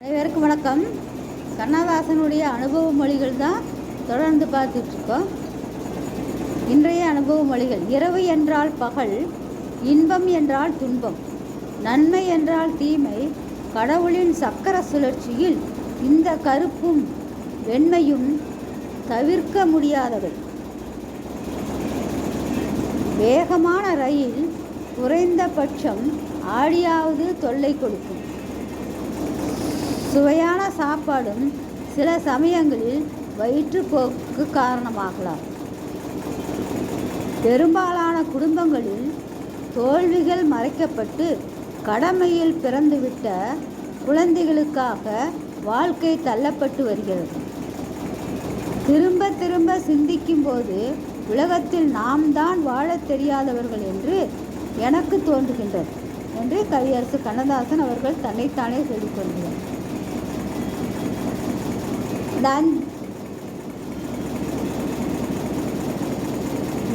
அனைவருக்கும் வணக்கம். கண்ணதாசனுடைய அனுபவ மொழிகள் தான் தொடர்ந்து பார்த்துட்ருக்கோம். இன்றைய அனுபவ மொழிகள்: இரவு என்றால் பகல், இன்பம் என்றால் துன்பம், நன்மை என்றால் தீமை, கடவுளின் சக்கர சுழற்சியில் இந்த கருப்பும் வெண்மையும் தவிர்க்க முடியாதவை. வேகமான ரயில் குறைந்தபட்சம் ஆடியாவது தொல்லை கொடுக்கும். சுவையான சாப்பாடும் சில சமயங்களில் வயிற்றுப்போக்கு காரணமாகலாம். பெரும்பாலான குடும்பங்களில் தோல்விகள் மறைக்கப்பட்டு கடமையில் பிறந்துவிட்ட குழந்தைகளுக்காக வாழ்க்கை தள்ளப்பட்டு வருகிறது. திரும்ப திரும்ப சிந்திக்கும்போது உலகத்தில் நாம் தான் வாழத் தெரியாதவர்கள் என்று எனக்கு தோன்றுகின்றது என்று கவியரசு கண்ணதாசன் அவர்கள் தன்னைத்தானே சொல்லிக் கொள்கிறார்.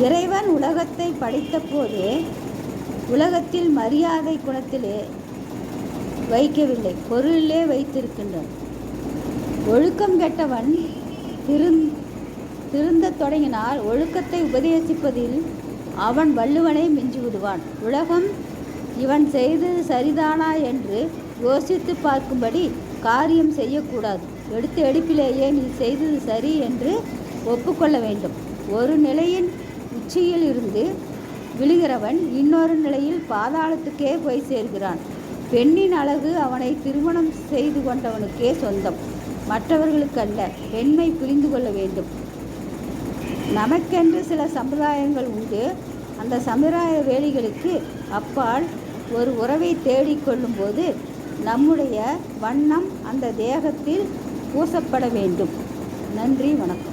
இறைவன் உலகத்தை படைத்த போது உலகத்தில் மரியாதை குணத்திலே வைக்கவில்லை, பொருளிலே வைத்திருக்கின்றான். ஒழுக்கம் கெட்டவன் திருந்த தொடங்கினால் ஒழுக்கத்தை உபதேசிப்பதில் அவன் வள்ளுவனை மிஞ்சிவிடுவான். உலகம் இவன் செய்தது சரிதானா என்று யோசித்து பார்க்கும்படி காரியம் செய்யக்கூடாது. எடுத்த எடுப்பிலேயே நீ செய்தது சரி என்று ஒப்புக்கொள்ள வேண்டும். ஒரு நிலையின் உச்சியில் இருந்து விழுகிறவன் இன்னொரு நிலையில் பாதாளத்துக்கே போய் சேர்கிறான். பெண்ணின் அழகு அவனை திருமணம் செய்து கொண்டவனுக்கே சொந்தம், மற்றவர்களுக்கல்ல. பெண்மை புரிந்து கொள்ள வேண்டும். நமக்கென்று சில சம்பிரதாயங்கள் உண்டு. அந்த சம்பிரதாய வேலிகளுக்கு அப்பால் ஒரு உறவை தேடிக்கொள்ளும் போது நம்முடைய வண்ணம் அந்த தேகத்தில் பூசப்பட வேண்டும். நன்றி, வணக்கம்.